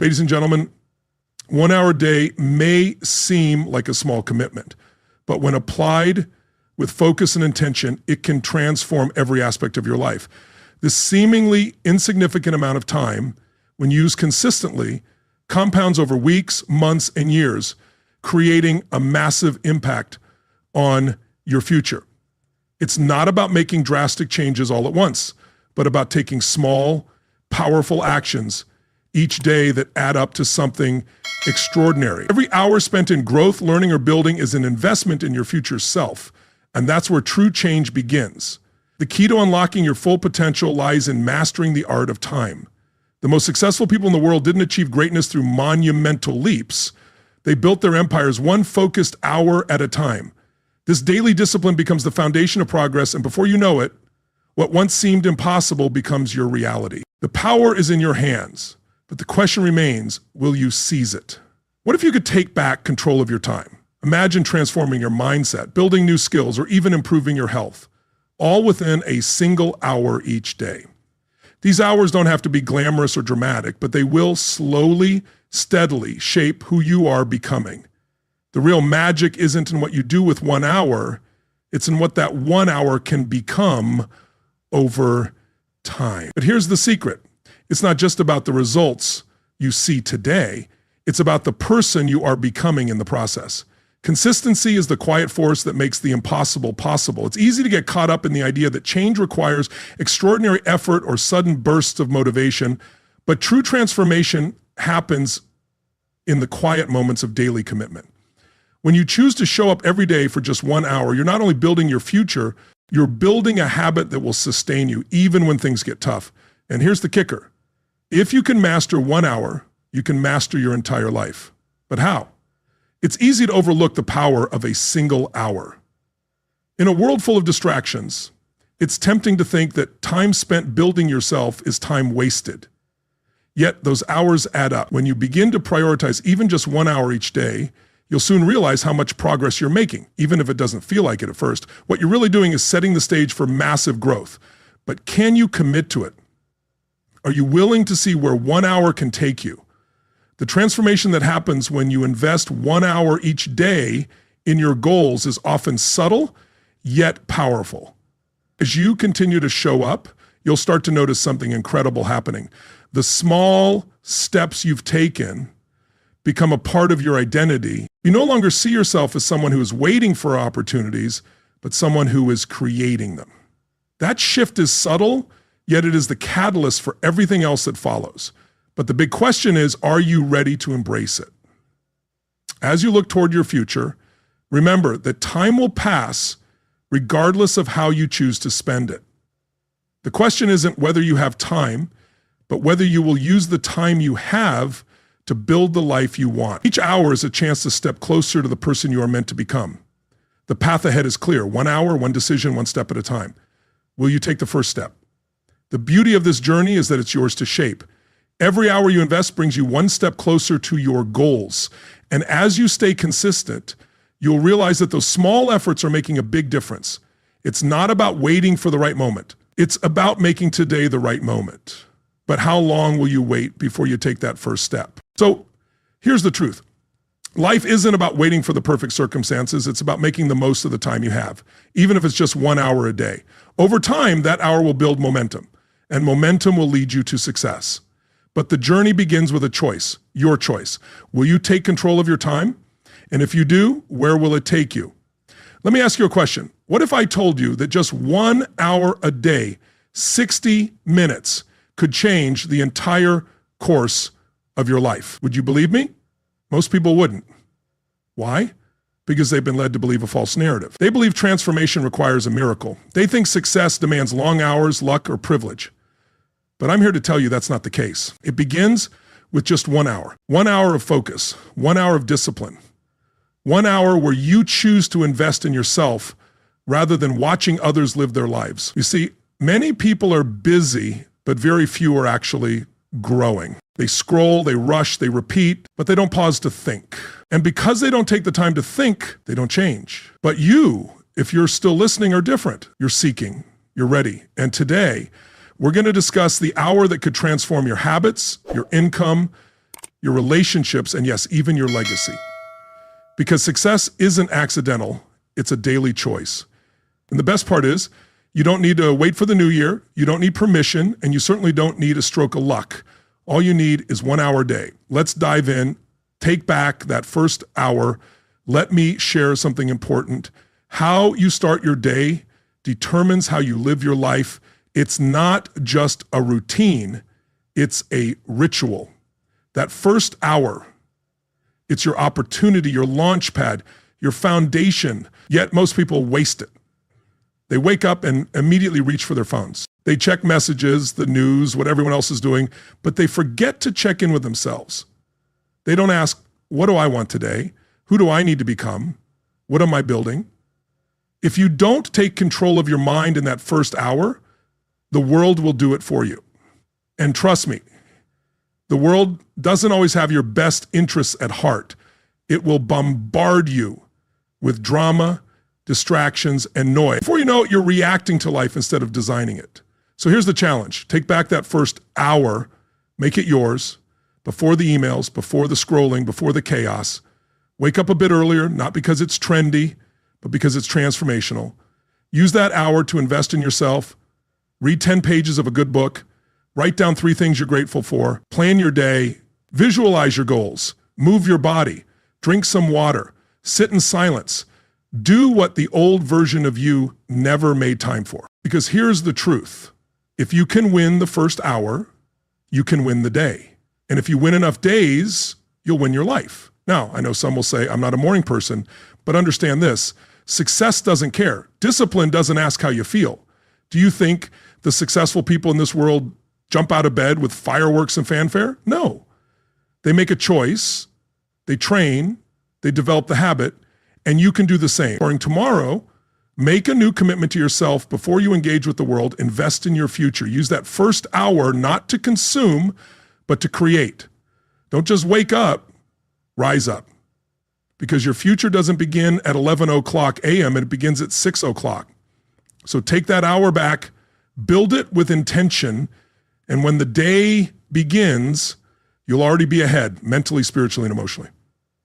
Ladies and gentlemen, 1 hour a day may seem like a small commitment, but when applied with focus and intention, it can transform every aspect of your life. This seemingly insignificant amount of time, when used consistently, compounds over weeks, months, and years, creating a massive impact on your future. It's not about making drastic changes all at once, but about taking small, powerful actions each day that add up to something extraordinary. Every hour spent in growth, learning, or building is an investment in your future self, and that's where true change begins. The key to unlocking your full potential lies in mastering the art of time. The most successful people in the world didn't achieve greatness through monumental leaps. They built their empires one focused hour at a time. This daily discipline becomes the foundation of progress, and before you know it, what once seemed impossible becomes your reality. The power is in your hands, but the question remains, will you seize it? What if you could take back control of your time? Imagine transforming your mindset, building new skills, or even improving your health, all within a single hour each day. These hours don't have to be glamorous or dramatic, but they will slowly, steadily shape who you are becoming. The real magic isn't in what you do with 1 hour, it's in what that 1 hour can become over time. But here's the secret. It's not just about the results you see today, it's about the person you are becoming in the process. Consistency is the quiet force that makes the impossible possible. It's easy to get caught up in the idea that change requires extraordinary effort or sudden bursts of motivation, but true transformation happens in the quiet moments of daily commitment. When you choose to show up every day for just 1 hour, you're not only building your future, you're building a habit that will sustain you even when things get tough. And here's the kicker. If you can master 1 hour, you can master your entire life. But how? It's easy to overlook the power of a single hour. In a world full of distractions, it's tempting to think that time spent building yourself is time wasted. Yet those hours add up. When you begin to prioritize even just 1 hour each day, you'll soon realize how much progress you're making, even if it doesn't feel like it at first. What you're really doing is setting the stage for massive growth. But can you commit to it? Are you willing to see where 1 hour can take you? The transformation that happens when you invest 1 hour each day in your goals is often subtle, yet powerful. As you continue to show up, you'll start to notice something incredible happening. The small steps you've taken become a part of your identity. You no longer see yourself as someone who is waiting for opportunities, but someone who is creating them. That shift is subtle, yet it is the catalyst for everything else that follows. But the big question is, are you ready to embrace it? As you look toward your future, remember that time will pass regardless of how you choose to spend it. The question isn't whether you have time, but whether you will use the time you have to build the life you want. Each hour is a chance to step closer to the person you are meant to become. The path ahead is clear. 1 hour, one decision, one step at a time. Will you take the first step? The beauty of this journey is that it's yours to shape. Every hour you invest brings you one step closer to your goals. And as you stay consistent, you'll realize that those small efforts are making a big difference. It's not about waiting for the right moment. It's about making today the right moment. But how long will you wait before you take that first step? So here's the truth. Life isn't about waiting for the perfect circumstances. It's about making the most of the time you have, even if it's just 1 hour a day. Over time, that hour will build momentum, and momentum will lead you to success. But the journey begins with a choice, your choice. Will you take control of your time? And if you do, where will it take you? Let me ask you a question. What if I told you that just 1 hour a day, 60 minutes, could change the entire course of your life? Would you believe me? Most people wouldn't. Why? Because they've been led to believe a false narrative. They believe transformation requires a miracle. They think success demands long hours, luck, or privilege. But I'm here to tell you that's not the case. It begins with just 1 hour. 1 hour of focus, 1 hour of discipline, 1 hour where you choose to invest in yourself rather than watching others live their lives. You see, many people are busy, but very few are actually growing. They scroll, they rush, they repeat, but they don't pause to think. And because they don't take the time to think, they don't change. But you, if you're still listening, are different. You're seeking, you're ready. And today, we're going to discuss the hour that could transform your habits, your income, your relationships, and yes, even your legacy. Because success isn't accidental, it's a daily choice. And the best part is, you don't need to wait for the new year, you don't need permission, and you certainly don't need a stroke of luck. All you need is 1 hour a day. Let's dive in, take back that first hour. Let me share something important. How you start your day determines how you live your life. It's not just a routine, it's a ritual. That first hour, it's your opportunity, your launch pad, your foundation, yet most people waste it. They wake up and immediately reach for their phones. They check messages, the news, what everyone else is doing, but they forget to check in with themselves. They don't ask, what do I want today? Who do I need to become? What am I building? If you don't take control of your mind in that first hour, the world will do it for you. And trust me, the world doesn't always have your best interests at heart. It will bombard you with drama, distractions, and noise. Before you know it, you're reacting to life instead of designing it. So here's the challenge. Take back that first hour, make it yours, before the emails, before the scrolling, before the chaos. Wake up a bit earlier, not because it's trendy, but because it's transformational. Use that hour to invest in yourself. Read 10 pages of a good book. Write down 3 things you're grateful for. Plan your day. Visualize your goals. Move your body. Drink some water. Sit in silence. Do what the old version of you never made time for. Because here's the truth. If you can win the first hour, you can win the day. And if you win enough days, you'll win your life. Now, I know some will say, I'm not a morning person, but understand this. Success doesn't care. Discipline doesn't ask how you feel. Do you think the successful people in this world jump out of bed with fireworks and fanfare? No. They make a choice, they train, they develop the habit, and you can do the same. Starting tomorrow, make a new commitment to yourself before you engage with the world. Invest in your future. Use that first hour not to consume, but to create. Don't just wake up, rise up. Because your future doesn't begin at 11 o'clock a.m., it begins at 6 o'clock. So take that hour back, build it with intention, and when the day begins, you'll already be ahead, mentally, spiritually, and emotionally.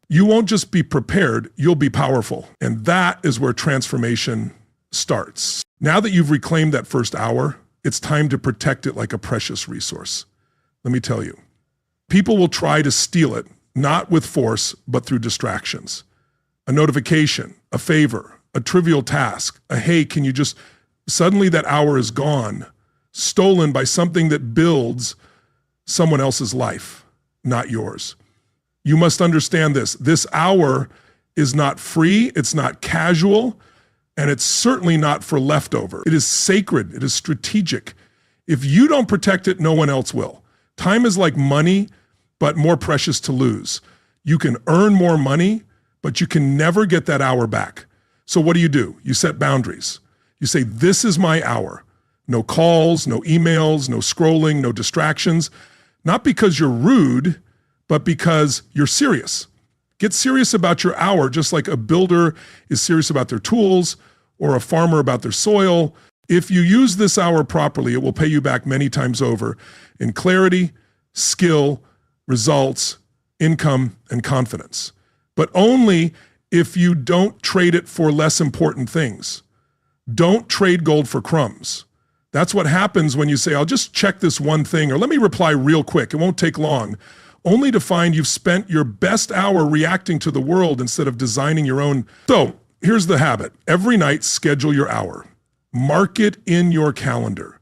You won't just be prepared, you'll be powerful. And that is where transformation starts. Now that you've reclaimed that first hour, it's time to protect it like a precious resource. Let me tell you, people will try to steal it, not with force, but through distractions. A notification, a favor, a trivial task, a hey, can you just, suddenly that hour is gone, stolen by something that builds someone else's life, not yours. You must understand this. This hour is not free, it's not casual, and it's certainly not for leftover. It is sacred, it is strategic. If you don't protect it, no one else will. Time is like money, but more precious to lose. You can earn more money, but you can never get that hour back. So what do? You set boundaries. You say, this is my hour. No calls, no emails, no scrolling, no distractions. Not because you're rude, but because you're serious. Get serious about your hour, just like a builder is serious about their tools or a farmer about their soil. If you use this hour properly, it will pay you back many times over in clarity, skill, results, income, and confidence. But only if you don't trade it for less important things. Don't trade gold for crumbs. That's what happens when you say, I'll just check this one thing, or let me reply real quick, it won't take long, only to find you've spent your best hour reacting to the world instead of designing your own. So here's the habit. Every night, schedule your hour. Mark it in your calendar.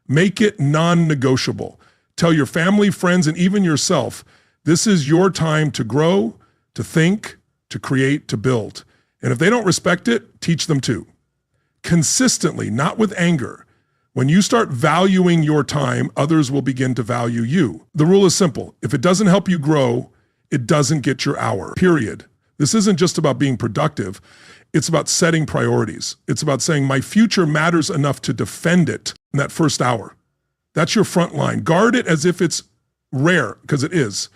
Make it non-negotiable. Tell your family, friends, and even yourself, this is your time to grow, to think, to create, to build. And if they don't respect it, teach them to. Consistently, not with anger. When you start valuing your time, others will begin to value you. The rule is simple. If it doesn't help you grow, it doesn't get your hour, period. This isn't just about being productive. It's about setting priorities. It's about saying my future matters enough to defend it in that first hour. That's your front line. Guard it as if it's rare, because it is.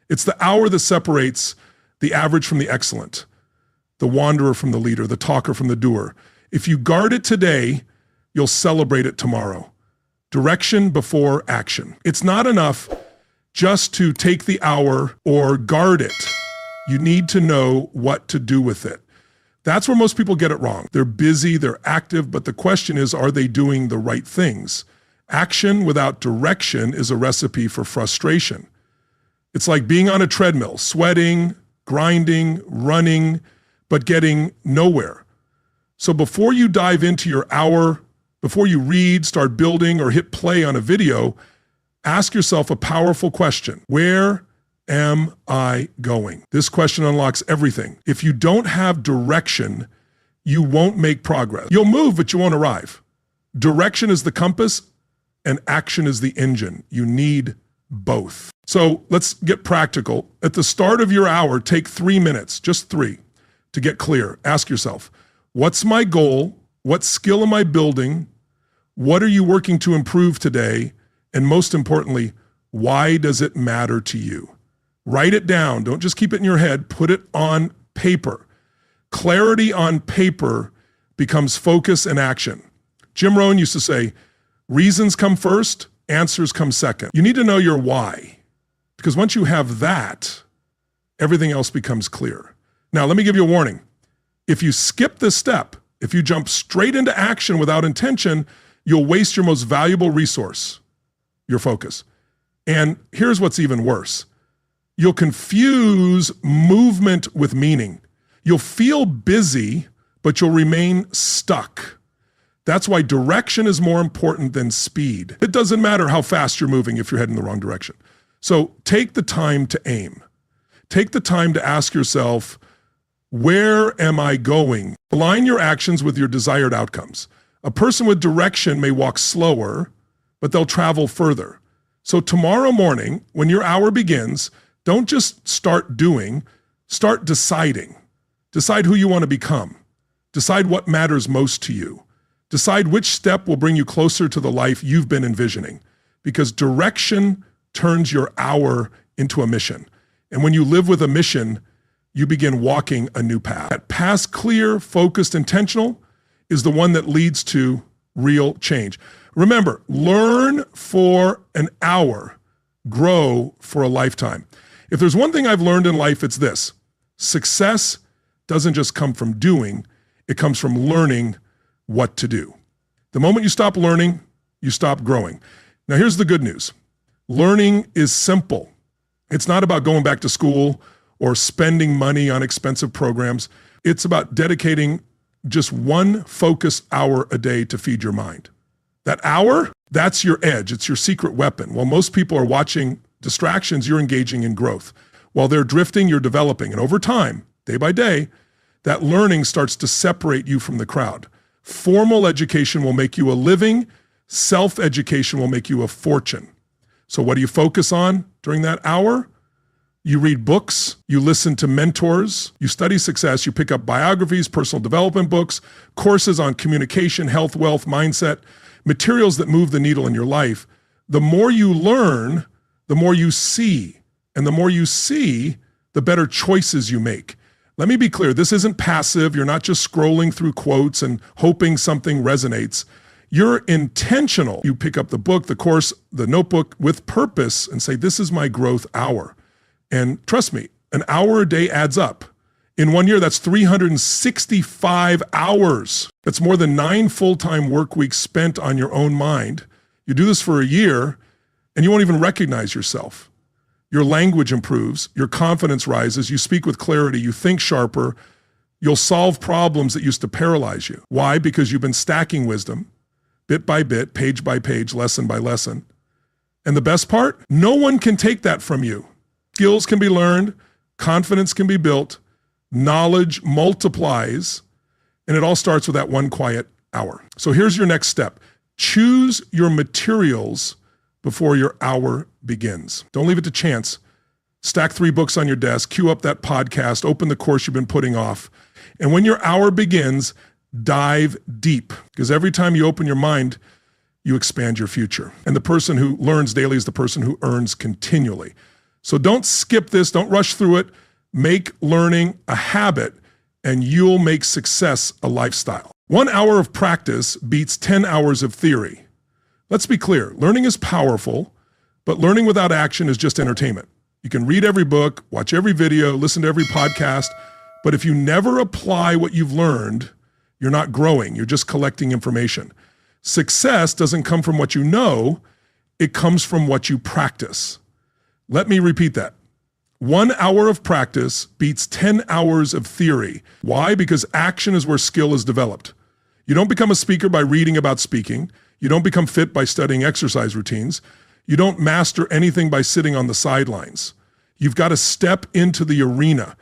It's the hour that separates the average from the excellent, the wanderer from the leader, the talker from the doer. If you guard it today, you'll celebrate it tomorrow. Direction before action. It's not enough just to take the hour or guard it. You need to know what to do with it. That's where most people get it wrong. They're busy, they're active, but the question is, are they doing the right things? Action without direction is a recipe for frustration. It's like being on a treadmill, sweating, grinding, running, but getting nowhere. So before you dive into your hour, before you read, start building, or hit play on a video, ask yourself a powerful question. Where am I going? This question unlocks everything. If you don't have direction, you won't make progress. You'll move, but you won't arrive. Direction is the compass and action is the engine. You need both. So let's get practical. At the start of your hour, take 3 minutes, just 3, to get clear. Ask yourself, what's my goal? What skill am I building? What are you working to improve today? And most importantly, why does it matter to you? Write it down. Don't just keep it in your head. Put it on paper. Clarity on paper becomes focus and action. Jim Rohn used to say, reasons come first, answers come second. You need to know your why, because once you have that, everything else becomes clear. Now, let me give you a warning. If you skip this step, if you jump straight into action without intention, you'll waste your most valuable resource, your focus. And here's what's even worse. You'll confuse movement with meaning. You'll feel busy, but you'll remain stuck. That's why direction is more important than speed. It doesn't matter how fast you're moving if you're heading in the wrong direction. So take the time to aim. Take the time to ask yourself, where am I going? Align your actions with your desired outcomes. A person with direction may walk slower, but they'll travel further. So tomorrow morning, when your hour begins, don't just start doing, start deciding. Decide who you want to become. Decide what matters most to you. Decide which step will bring you closer to the life you've been envisioning, because direction turns your hour into a mission. And when you live with a mission, you begin walking a new path. That path, clear, focused, intentional, is the one that leads to real change. Remember, learn for an hour, grow for a lifetime. If there's one thing I've learned in life, it's this. Success doesn't just come from doing, it comes from learning what to do. The moment you stop learning, you stop growing. Now here's the good news. Learning is simple. It's not about going back to school or spending money on expensive programs. It's about dedicating just one focused hour a day to feed your mind. That hour, that's your edge. It's your secret weapon. While most people are watching distractions, you're engaging in growth. While they're drifting, you're developing. And over time, day by day, that learning starts to separate you from the crowd. Formal education will make you a living. Self-education will make you a fortune. So what do you focus on during that hour? You read books, you listen to mentors, you study success, you pick up biographies, personal development books, courses on communication, health, wealth, mindset, materials that move the needle in your life. The more you learn, the more you see. And the more you see, the better choices you make. Let me be clear, this isn't passive. You're not just scrolling through quotes and hoping something resonates. You're intentional. You pick up the book, the course, the notebook with purpose and say, this is my growth hour. And trust me, an hour a day adds up. In 1 year, that's 365 hours. That's more than 9 full-time work weeks spent on your own mind. You do this for a year, and you won't even recognize yourself. Your language improves, your confidence rises, you speak with clarity, you think sharper, you'll solve problems that used to paralyze you. Why? Because you've been stacking wisdom, bit by bit, page by page, lesson by lesson. And the best part? No one can take that from you. Skills can be learned, confidence can be built, knowledge multiplies, and it all starts with that one quiet hour. So here's your next step. Choose your materials before your hour begins. Don't leave it to chance. Stack 3 books on your desk, queue up that podcast, open the course you've been putting off. And when your hour begins, dive deep, because every time you open your mind, you expand your future. And the person who learns daily is the person who earns continually. So don't skip this, don't rush through it. Make learning a habit, and you'll make success a lifestyle. 1 hour of practice beats 10 hours of theory. Let's be clear, learning is powerful, But learning without action is just entertainment. You can read every book, watch every video, listen to every podcast, but if you never apply what you've learned, you're not growing, you're just collecting information. Success doesn't come from what you know, it comes from what you practice. Let me repeat that. 1 hour of practice beats 10 hours of theory. Why? Because action is where skill is developed. You don't become a speaker by reading about speaking. You don't become fit by studying exercise routines. You don't master anything by sitting on the sidelines. You've got to step into the arena.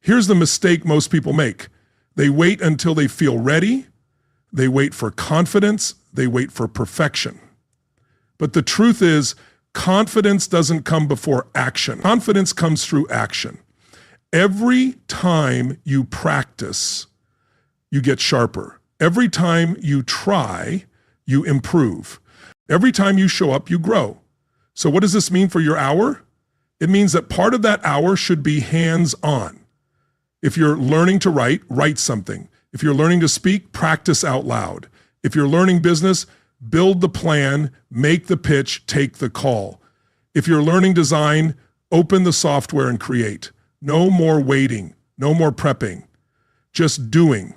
Here's the mistake most people make. They wait until they feel ready. They wait for confidence. They wait for perfection. But the truth is, confidence doesn't come before action. Confidence comes through action. Every time you practice, you get sharper. Every time you try, you improve. Every time you show up, you grow. So what does this mean for your hour? It means that part of that hour should be hands-on. If you're learning to write, write something. If you're learning to speak, practice out loud. If you're learning business, build the plan, make the pitch, take the call. If you're learning design, open the software and create. No more waiting, no more prepping, just doing.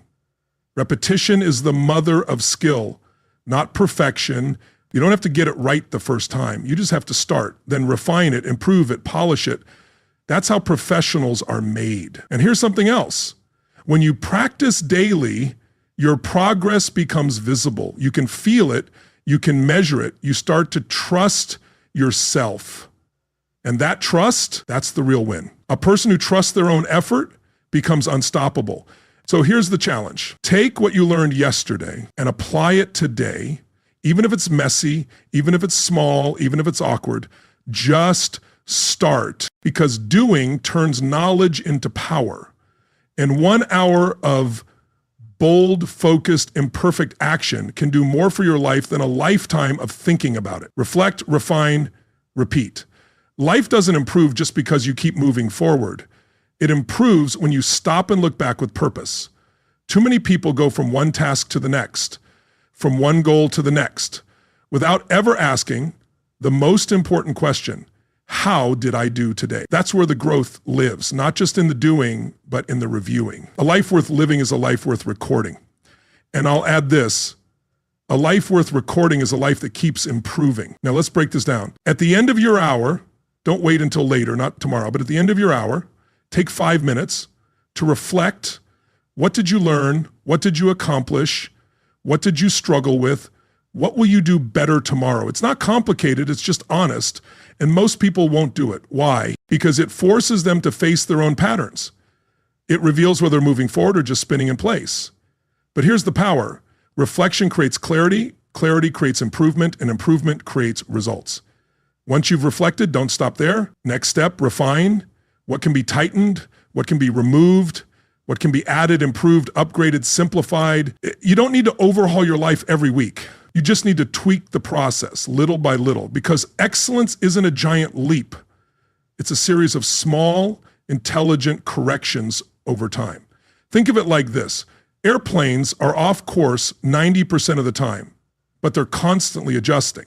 Repetition is the mother of skill, not perfection. You don't have to get it right the first time. You just have to start, then refine it, improve it, polish it. That's how professionals are made. And here's something else. When you practice daily, your progress becomes visible. You can feel it, you can measure it. You start to trust yourself. And that trust, that's the real win. A person who trusts their own effort becomes unstoppable. So here's the challenge. Take what you learned yesterday and apply it today, even if it's messy, even if it's small, even if it's awkward. Just start, because doing turns knowledge into power. And 1 hour of bold, focused, imperfect action can do more for your life than a lifetime of thinking about it. Reflect, refine, repeat. Life doesn't improve just because you keep moving forward. It improves when you stop and look back with purpose. Too many people go from one task to the next, from one goal to the next, without ever asking the most important question: how did I do today? That's where the growth lives, not just in the doing, but in the reviewing. A life worth living is a life worth recording. And I'll add this: a life worth recording is a life that keeps improving. Now let's break this down. At the end of your hour, don't wait until later, not tomorrow, but at the end of your hour, take 5 minutes to reflect. What did you learn? What did you accomplish? What did you struggle with? What will you do better tomorrow? It's not complicated, it's just honest. And most people won't do it. Why? Because it forces them to face their own patterns. It reveals whether they're moving forward or just spinning in place. But here's the power. Reflection creates clarity, clarity creates improvement, and improvement creates results. Once you've reflected, don't stop there. Next step, refine. What can be tightened? What can be removed? What can be added, improved, upgraded, simplified? You don't need to overhaul your life every week. You just need to tweak the process little by little, because excellence isn't a giant leap. It's a series of small, intelligent corrections over time. Think of it like this. Airplanes are off course 90% of the time, but they're constantly adjusting.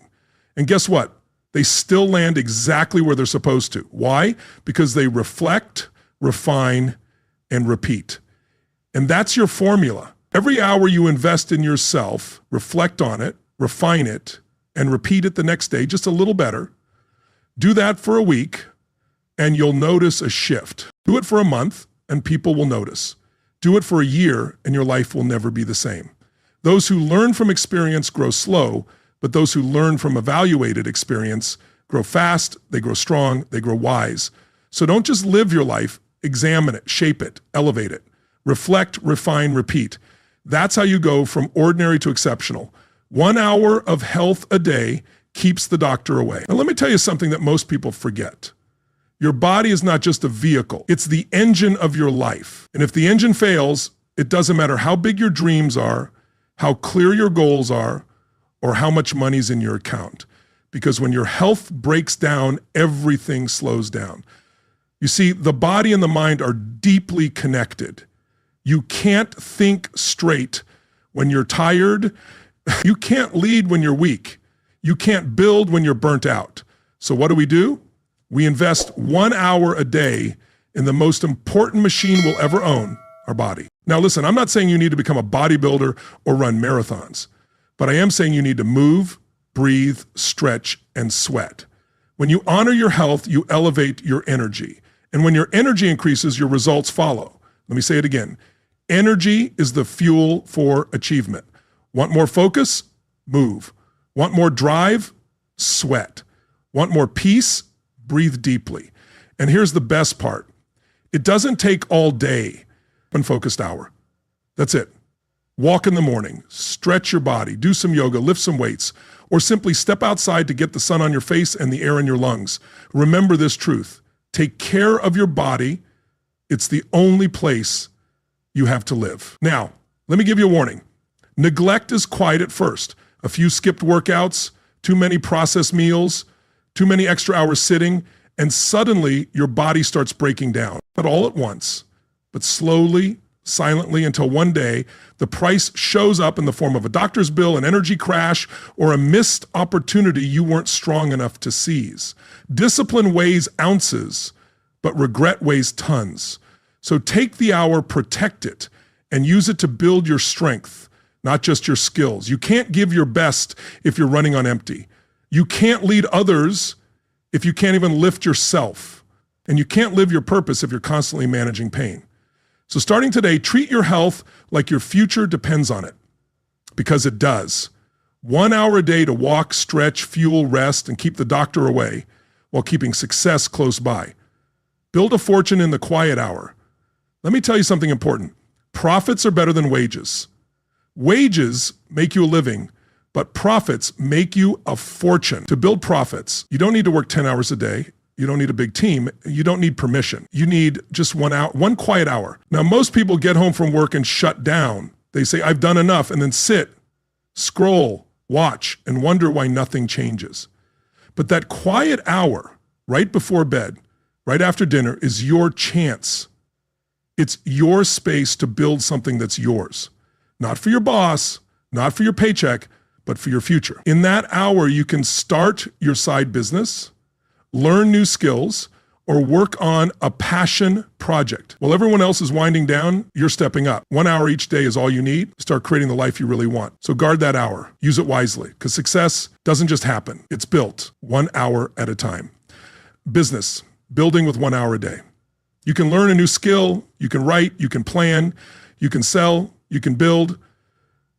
And guess what? They still land exactly where they're supposed to. Why? Because they reflect, refine, and repeat. And that's your formula. Every hour you invest in yourself, reflect on it, refine it, and repeat it the next day, just a little better. Do that for a week, and you'll notice a shift. Do it for a month, and people will notice. Do it for a year, and your life will never be the same. Those who learn from experience grow slow, but those who learn from evaluated experience grow fast, they grow strong, they grow wise. So don't just live your life, examine it, shape it, elevate it. Reflect, refine, repeat. That's how you go from ordinary to exceptional. 1 hour of health a day keeps the doctor away. Now let me tell you something that most people forget. Your body is not just a vehicle, it's the engine of your life. And if the engine fails, it doesn't matter how big your dreams are, how clear your goals are, or how much money's in your account. Because when your health breaks down, everything slows down. You see, the body and the mind are deeply connected. You can't think straight when you're tired. You can't lead when you're weak. You can't build when you're burnt out. So what do? We invest 1 hour a day in the most important machine we'll ever own, our body. Now listen, I'm not saying you need to become a bodybuilder or run marathons, but I am saying you need to move, breathe, stretch, and sweat. When you honor your health, you elevate your energy. And when your energy increases, your results follow. Let me say it again. Energy is the fuel for achievement. Want more focus? Move. Want more drive? Sweat. Want more peace? Breathe deeply. And here's the best part. It doesn't take all day, one focused hour. That's it. Walk in the morning, stretch your body, do some yoga, lift some weights, or simply step outside to get the sun on your face and the air in your lungs. Remember this truth. Take care of your body. It's the only place you have to live. Now, let me give you a warning. Neglect is quiet at first. A few skipped workouts, too many processed meals, too many extra hours sitting, and suddenly your body starts breaking down. Not all at once, but slowly, silently, until one day the price shows up in the form of a doctor's bill, an energy crash, or a missed opportunity you weren't strong enough to seize. Discipline weighs ounces, but regret weighs tons. So take the hour, protect it, and use it to build your strength, not just your skills. You can't give your best if you're running on empty. You can't lead others if you can't even lift yourself. And you can't live your purpose if you're constantly managing pain. So starting today, treat your health like your future depends on it, because it does. 1 hour a day to walk, stretch, fuel, rest, and keep the doctor away while keeping success close by. Build a fortune in the quiet hour. Let me tell you something important. Profits are better than wages. Wages make you a living, but profits make you a fortune. To build profits, you don't need to work 10 hours a day. You don't need a big team. You don't need permission. You need just 1 hour, one quiet hour. Now, most people get home from work and shut down. They say, I've done enough, and then sit, scroll, watch, and wonder why nothing changes. But that quiet hour right before bed, right after dinner, is your chance. It's your space to build something that's yours. Not for your boss, not for your paycheck, but for your future. In that hour, you can start your side business, learn new skills, or work on a passion project. While everyone else is winding down, you're stepping up. 1 hour each day is all you need. Start creating the life you really want. So guard that hour. Use it wisely, because success doesn't just happen. It's built 1 hour at a time. Business, building with 1 hour a day. You can learn a new skill. You can write. You can plan. You can sell. You can build.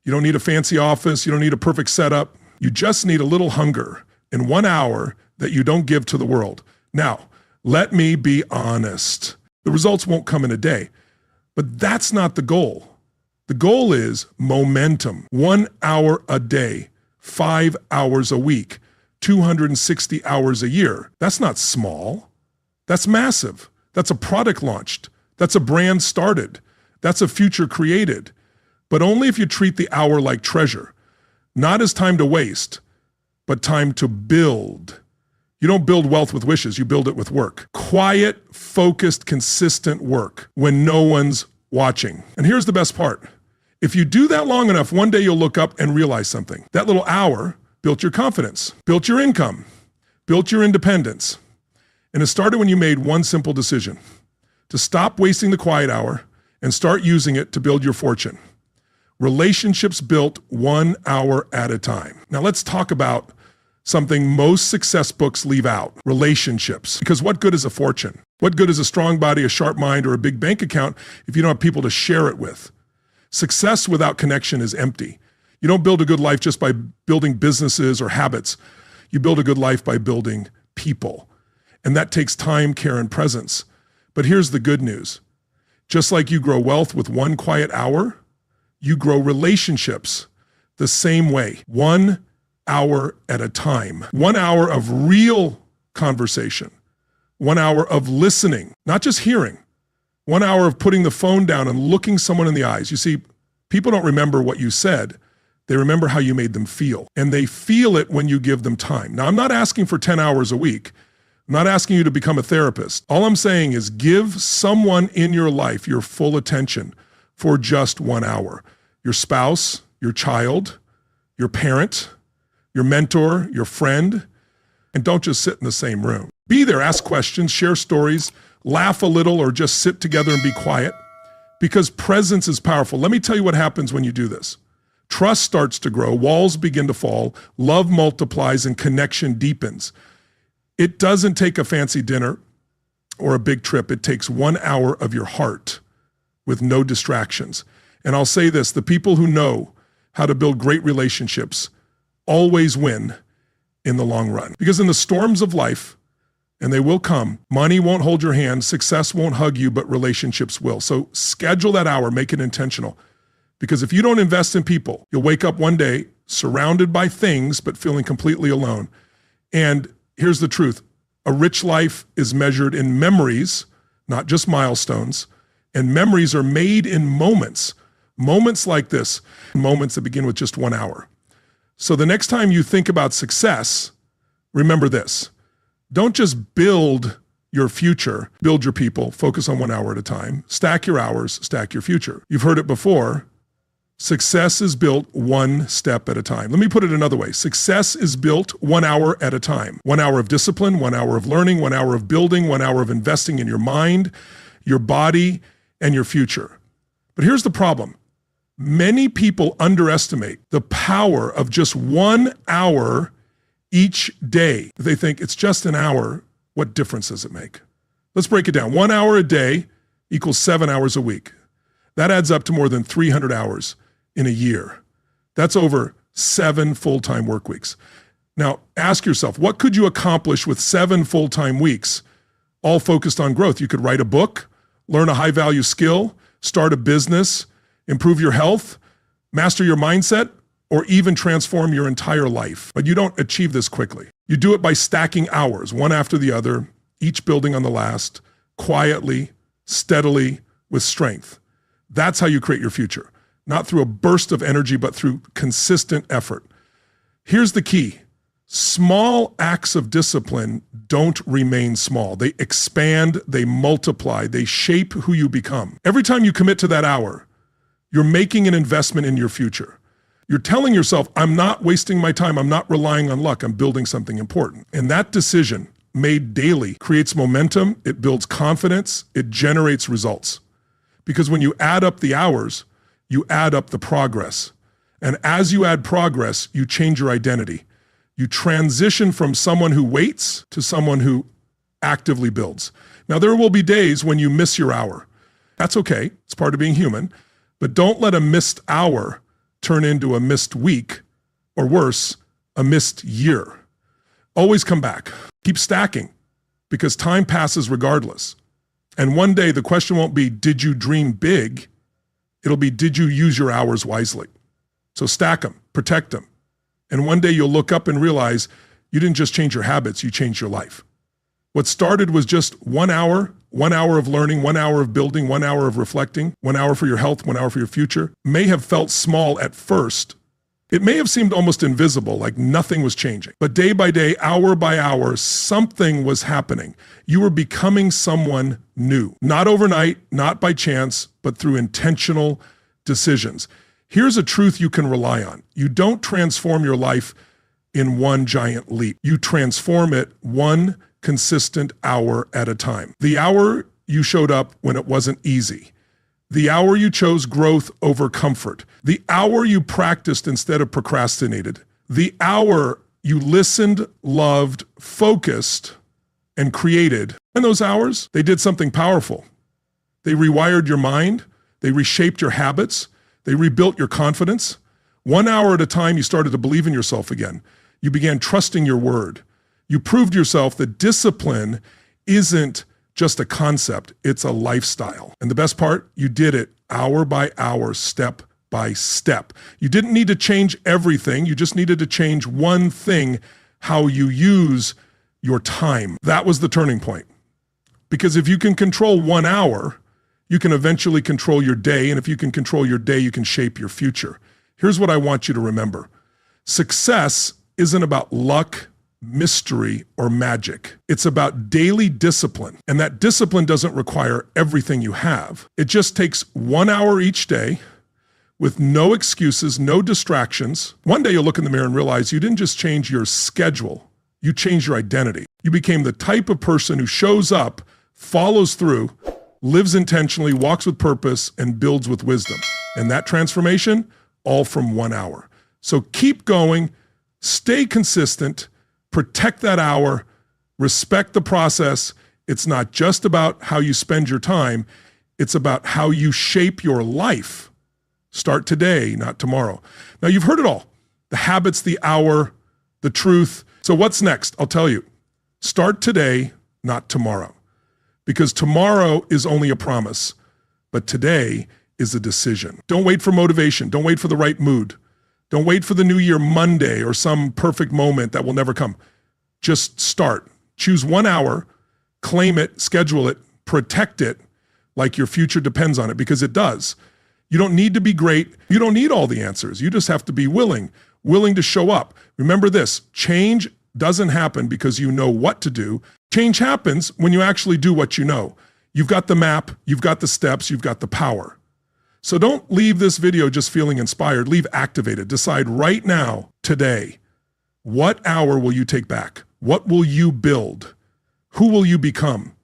You don't need a fancy office. You don't need a perfect setup. You just need a little hunger in 1 hour that you don't give to the world. Now, let me be honest. The results won't come in a day, but that's not the goal. The goal is momentum. 1 hour a day, 5 hours a week, 260 hours a year. That's not small. That's massive. That's a product launched. That's a brand started. That's a future created. But only if you treat the hour like treasure, not as time to waste, but time to build. You don't build wealth with wishes, you build it with work. Quiet, focused, consistent work when no one's watching. And here's the best part. If you do that long enough, one day you'll look up and realize something. That little hour built your confidence, built your income, built your independence. And it started when you made one simple decision: to stop wasting the quiet hour and start using it to build your fortune. Relationships built 1 hour at a time. Now let's talk about something most success books leave out: relationships. Because what good is a fortune? What good is a strong body, a sharp mind, or a big bank account if you don't have people to share it with? Success without connection is empty. You don't build a good life just by building businesses or habits. You build a good life by building people. And that takes time, care, and presence. But here's the good news. Just like you grow wealth with 1 quiet hour, you grow relationships the same way. 1 hour at a time. 1 hour of real conversation. 1 hour of listening, not just hearing. 1 hour of putting the phone down and looking someone in the eyes. You see, people don't remember what you said. They remember how you made them feel. And they feel it when you give them time. Now, I'm not asking for 10 hours a week. I'm not asking you to become a therapist. All I'm saying is give someone in your life your full attention for just 1 hour. Your spouse, your child, your parent, your mentor, your friend. And don't just sit in the same room. Be there, ask questions, share stories, laugh a little, or just sit together and be quiet. Because presence is powerful. Let me tell you what happens when you do this. Trust starts to grow, walls begin to fall, love multiplies, and connection deepens. It doesn't take a fancy dinner or a big trip. It takes 1 hour of your heart with no distractions. And I'll say this, the people who know how to build great relationships always win in the long run. Because in the storms of life, and they will come, money won't hold your hand, success won't hug you, but relationships will. So schedule that hour, make it intentional. Because if you don't invest in people, you'll wake up one day surrounded by things, but feeling completely alone. And here's the truth. A rich life is measured in memories, not just milestones. And memories are made in moments. Moments like this, moments that begin with just 1 hour. So the next time you think about success, remember this. Don't just build your future, build your people, focus on 1 hour at a time. Stack your hours, stack your future. You've heard it before. Success is built one step at a time. Let me put it another way. Success is built 1 hour at a time. 1 hour of discipline, 1 hour of learning, 1 hour of building, 1 hour of investing in your mind, your body, and your future. But here's the problem. Many people underestimate the power of just 1 hour each day. They think it's just an hour. What difference does it make? Let's break it down. 1 hour a day equals 7 hours a week. That adds up to more than 300 hours in a year. That's over 7 full-time work weeks. Now, ask yourself, what could you accomplish with 7 full-time weeks, all focused on growth? You could write a book, learn a high-value skill, start a business, improve your health, master your mindset, or even transform your entire life. But you don't achieve this quickly. You do it by stacking hours, one after the other, each building on the last, quietly, steadily, with strength. That's how you create your future. Not through a burst of energy, but through consistent effort. Here's the key. Small acts of discipline don't remain small. They expand, they multiply, they shape who you become. Every time you commit to that hour, you're making an investment in your future. You're telling yourself, I'm not wasting my time. I'm not relying on luck. I'm building something important. And that decision made daily creates momentum. It builds confidence. It generates results. Because when you add up the hours, you add up the progress. And as you add progress, you change your identity. You transition from someone who waits to someone who actively builds. Now, there will be days when you miss your hour. That's okay. It's part of being human. But don't let a missed hour turn into a missed week, or worse, a missed year. Always come back. Keep stacking, because time passes regardless. And one day the question won't be, did you dream big? It'll be, did you use your hours wisely? So stack them, protect them. And one day you'll look up and realize you didn't just change your habits, you changed your life. What started was just 1 hour, 1 hour of learning, 1 hour of building, 1 hour of reflecting, 1 hour for your health, 1 hour for your future, may have felt small at first. It may have seemed almost invisible, like nothing was changing. But day by day, hour by hour, something was happening. You were becoming someone new. Not overnight, not by chance, but through intentional decisions. Here's a truth you can rely on. You don't transform your life in one giant leap. You transform it one consistent hour at a time. The hour you showed up when it wasn't easy. The hour you chose growth over comfort. The hour you practiced instead of procrastinated. The hour you listened, loved, focused, and created. And those hours, they did something powerful. They rewired your mind. They reshaped your habits. They rebuilt your confidence. 1 hour at a time, you started to believe in yourself again. You began trusting your word. You proved yourself that discipline isn't just a concept, it's a lifestyle. And the best part, you did it hour by hour, step by step. You didn't need to change everything, you just needed to change one thing, how you use your time. That was the turning point. Because if you can control 1 hour, you can eventually control your day, and if you can control your day, you can shape your future. Here's what I want you to remember. Success isn't about luck, mystery, or magic. It's about daily discipline. And that discipline doesn't require everything you have. It just takes 1 hour each day with no excuses, no distractions. One day you'll look in the mirror and realize you didn't just change your schedule, You changed your identity. You became the type of person who shows up, follows through, lives intentionally, walks with purpose, and builds with wisdom. And that transformation, all from 1 hour. So keep going, stay consistent, protect that hour, respect the process. It's not just about how you spend your time, it's about how you shape your life. Start today, not tomorrow. Now you've heard it all. The habits, the hour, the truth. So what's next? I'll tell you. Start today, not tomorrow. Because tomorrow is only a promise, but today is a decision. Don't wait for motivation. Don't wait for the right mood. Don't wait for the new year Monday or some perfect moment that will never come. Just start. Choose 1 hour, claim it, schedule it, protect it like your future depends on it, because it does. You don't need to be great. You don't need all the answers. You just have to be willing to show up. Remember this, change doesn't happen because you know what to do. Change happens when you actually do what you know. You've got the map, you've got the steps, you've got the power. So don't leave this video just feeling inspired, leave activated. Decide right now, today, what hour will you take back? What will you build? Who will you become?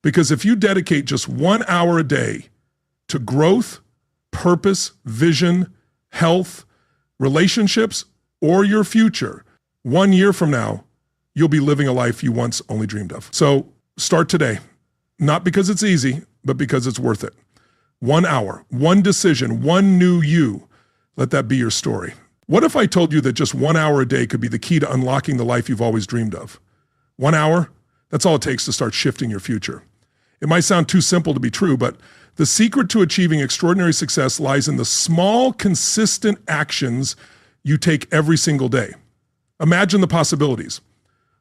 Because if you dedicate just 1 hour a day to growth, purpose, vision, health, relationships, or your future, 1 year from now, you'll be living a life you once only dreamed of. So start today, not because it's easy, but because it's worth it. 1 hour, one decision, one new you. Let that be your story. What if I told you that just 1 hour a day could be the key to unlocking the life you've always dreamed of? 1 hour, that's all it takes to start shifting your future. It might sound too simple to be true, but the secret to achieving extraordinary success lies in the small, consistent actions you take every single day. Imagine the possibilities.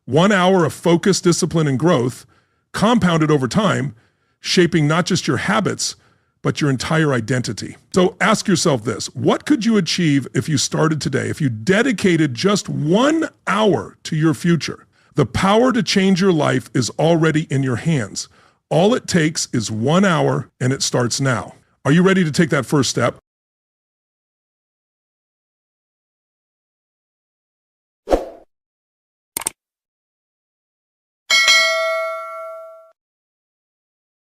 1 hour of focus, discipline, and growth compounded over time, shaping not just your habits, but your entire identity. So ask yourself this, what could you achieve if you started today, if you dedicated just 1 hour to your future? The power to change your life is already in your hands. All it takes is 1 hour, and it starts now. Are you ready to take that first step?